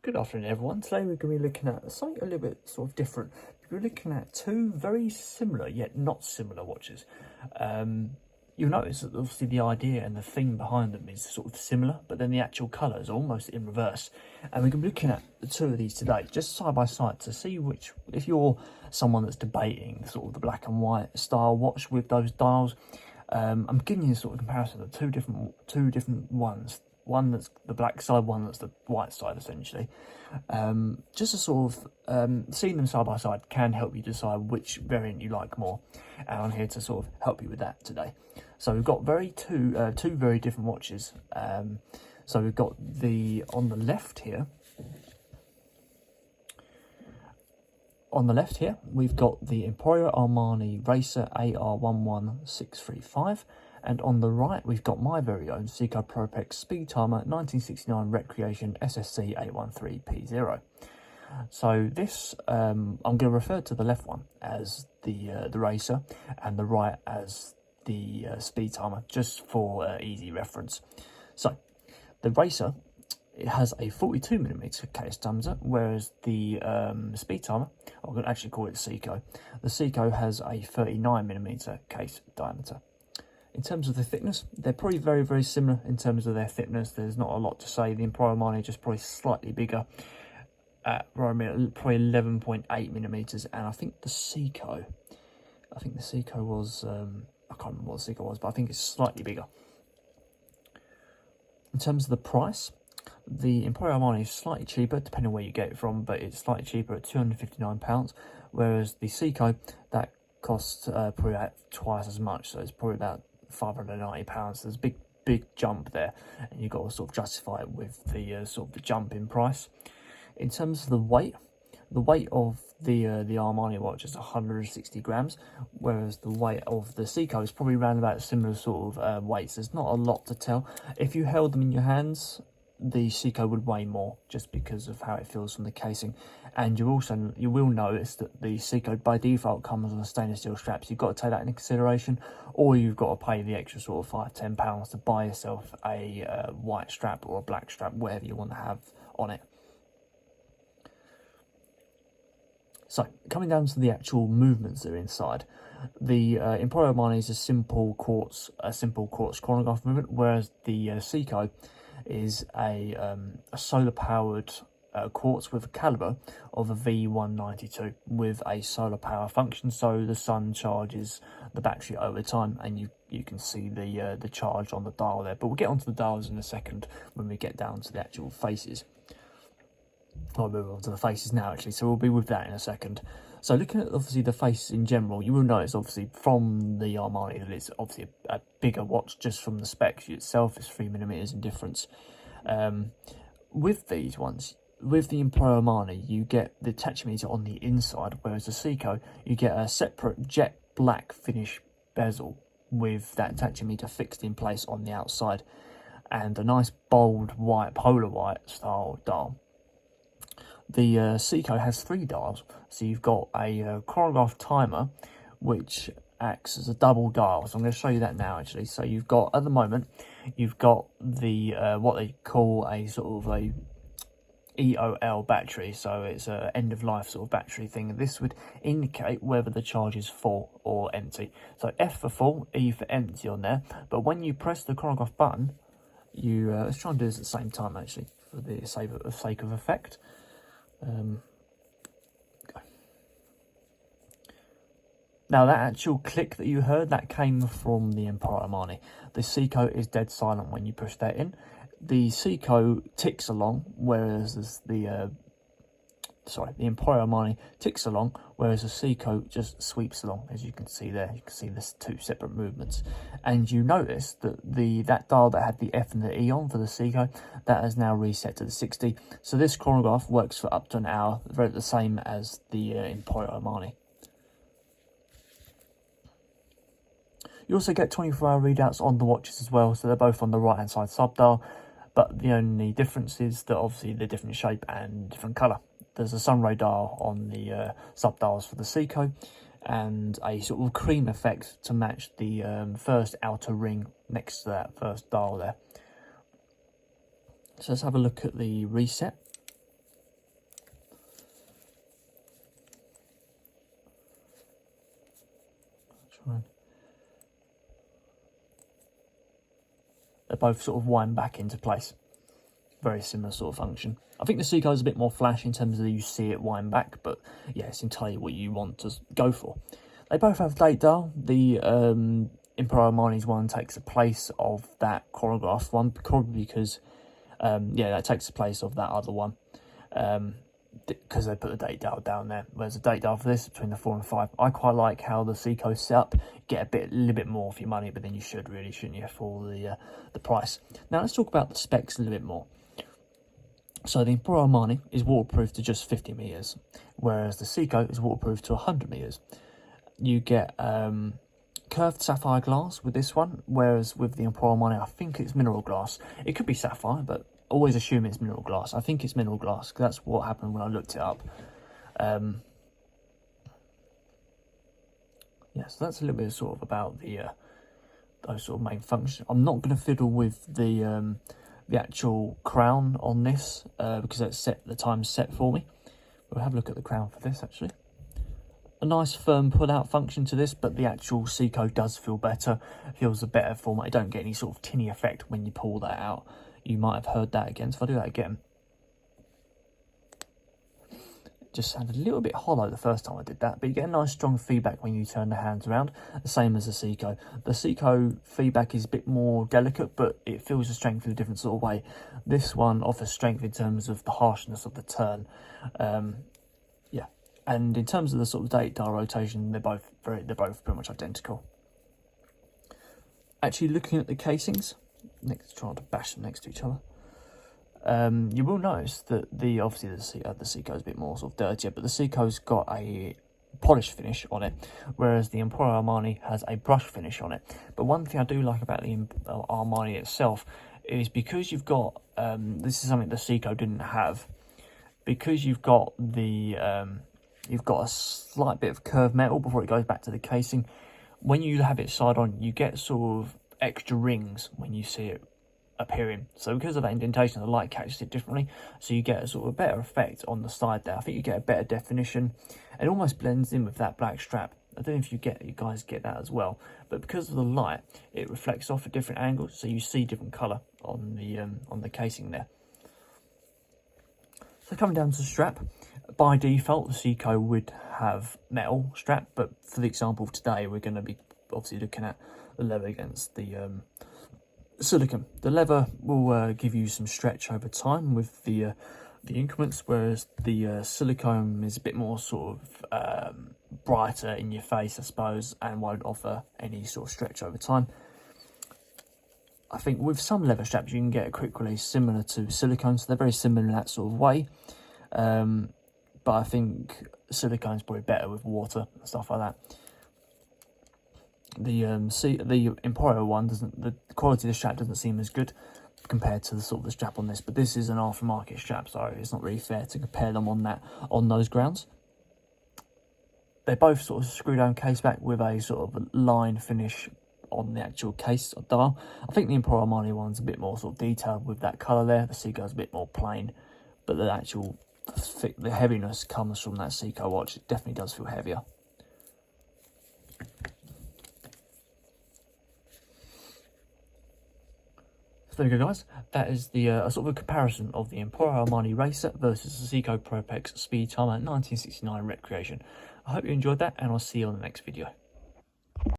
Good afternoon, everyone. Today we're going to be looking at something a little bit sort of different. We're looking at two very similar yet not similar watches. You'll notice that obviously the idea and the theme behind them is sort of similar, but then the actual colour is almost in reverse. And we're going to be looking at the two of these today, just side by side, to see which, if you're someone that's debating sort of the black and white style watch with those dials, I'm giving you a sort of comparison of two different ones. One that's the black side, one that's the white side, essentially. Just to sort of seeing them side by side can help you decide which variant you like more. And I'm here to sort of help you with that today. So we've got two very different watches. So we've got on the left here. On the left here, we've got the Emporio Armani Racer AR11635. And on the right, we've got my very own Seiko Prospex Speedtimer 1969 Recreation SSC 813P0. So this, I'm going to refer to the left one as the Racer and the right as the Speedtimer, just for easy reference. So the Racer, it has a 42mm case diameter, whereas the Speedtimer, I'm going to actually call it Seiko. The Seiko has a 39mm case diameter. In terms of the thickness, they're probably very, very similar in terms of their thickness. There's not a lot to say. The Emporio Armani is just probably slightly bigger, at probably 11.8mm, and I think the Seiko was, I can't remember what the Seiko was, but I think it's slightly bigger. In terms of the price, the Emporio Armani is slightly cheaper, depending on where you get it from, but it's slightly cheaper at £259, whereas the Seiko, that costs probably about twice as much, so it's probably about £590. There's a big jump there, and you've got to sort of justify it with the sort of the jump in price. In terms of the weight of the Armani watch is 160 grams, whereas the weight of the Seiko is probably around about similar sort of weights. There's not a lot to tell. If you held them in your hands, the Seiko would weigh more, just because of how it feels from the casing. And you will notice that the Seiko by default comes on the stainless steel straps. You've got to take that into consideration, or you've got to pay the extra sort of £5–10 to buy yourself a white strap or a black strap, whatever you want to have on it. So, coming down to the actual movements that are inside, the Emporio Armani is a simple quartz chronograph movement, whereas the Seiko is a solar-powered quartz with a caliber of a V192 with a solar power function, so the sun charges the battery over time, and you can see the charge on the dial there. But we'll get onto the dials in a second when we get down to the actual faces. I'll move on to the faces now, actually, so we'll be with that in a second. So looking at obviously the faces in general, you will notice obviously from the Armani that it's obviously a bigger watch just from the specs itself. It's 3mm in difference. With these ones, with the Emporio Armani, you get the tachometer on the inside, whereas the Seiko, you get a separate jet black finish bezel with that tachometer fixed in place on the outside, and a nice bold white, polar white style dial. The Seiko has 3 dials, so you've got a chronograph timer, which acts as a double dial. So I'm going to show you that now, actually. So you've got, at the moment, you've got the what they call a sort of a EOL battery, so it's a end of life sort of battery thing. This would indicate whether the charge is full or empty. So F for full, E for empty on there. But when you press the chronograph button, you let's try and do this at the same time, actually, for the sake of effect. Now that actual click that you heard, that came from the Emporio Armani. The Seiko is dead silent when you push that in. The Seiko ticks along, whereas the Emporio Armani ticks along, whereas the Seiko just sweeps along, as you can see there. You can see there's 2 separate movements. And you notice that that dial that had the F and the E on for the Seiko, that has now reset to the 60. So this chronograph works for up to an hour, very the same as the Emporio Armani. You also get 24-hour readouts on the watches as well, so they're both on the right-hand side sub-dial, but the only difference is that obviously they're different shape and different colour. There's a sunray dial on the sub-dials for the Seiko, and a sort of cream effect to match the first outer ring next to that first dial there. So let's have a look at the reset. They both sort of wind back into place. Very similar sort of function. I think the Seiko is a bit more flash in terms of you see it wind back, but yeah, it's entirely what you want to go for. They both have date dial. The Emporio Armani's one takes the place of that Chronograph one, probably because yeah, that takes the place of that other one, because they put the date dial down there. Whereas the date dial for this between the 4 and 5, I quite like how the Seiko's set up. Get a little bit more for your money, but then you should really, shouldn't you, for the price. Now let's talk about the specs a little bit more. So the Emporio Armani is waterproof to just 50 meters, whereas the Seiko is waterproof to 100 meters. You get curved sapphire glass with this one, whereas with the Emporio Armani, I think it's mineral glass. It could be sapphire, but always assume it's mineral glass. I think it's mineral glass, because that's what happened when I looked it up. Yeah, so that's a little bit sort of about the those sort of main functions. I'm not going to fiddle with the actual crown on this because it's set, the time's set for me. We'll have a look at the crown for this actually. A nice firm pull out function to this, but the actual Seiko does feel better, feels a better format. You don't get any sort of tinny effect when you pull that out. You might have heard that again, so if I do that again, it just sounded a little bit hollow the first time I did that, but you get a nice strong feedback when you turn the hands around, the same as the Seiko. The Seiko feedback is a bit more delicate, but it feels the strength in a different sort of way. This one offers strength in terms of the harshness of the turn. Yeah, and in terms of the sort of date dial rotation, they're both pretty much identical. Actually, looking at the casings, trying to bash them next to each other. You will notice that obviously the Seiko is a bit more sort of dirtier, but the Seiko's got a polish finish on it, whereas the Emporio Armani has a brush finish on it. But one thing I do like about the Armani itself is because you've got this is something the Seiko didn't have, because you've got a slight bit of curved metal before it goes back to the casing. When you have it side on, you get sort of extra rings when you see it appearing. So because of that indentation, the light catches it differently, so you get a sort of better effect on the side there. I think you get a better definition. It almost blends in with that black strap. I don't know if you guys get that as well, but because of the light, it reflects off at different angles, so you see different colour on the casing there. So coming down to the strap, by default the Seiko would have metal strap, but for the example of today, we're going to be obviously looking at the leather against the silicone. The leather will give you some stretch over time with the increments, whereas the silicone is a bit more sort of brighter in your face, I suppose, and won't offer any sort of stretch over time. I think with some leather straps you can get a quick release similar to silicone, so they're very similar in that sort of way. But I think silicone's probably better with water and stuff like that. The Emporio one the quality of the strap doesn't seem as good compared to the sort of the strap on this, but this is an aftermarket strap, so it's not really fair to compare them on those grounds. They both sort of screw down case back with a sort of line finish on the actual case or dial. I think the Emporio Armani one's a bit more sort of detailed with that colour there. The Seiko's a bit more plain, but the actual the heaviness comes from that Seiko watch. It definitely does feel heavier. So there we go, guys. That is the sort of a comparison of the Emporio Armani Racer versus the Seiko Prospex Speedtimer 1969 Recreation. I hope you enjoyed that, and I'll see you on the next video.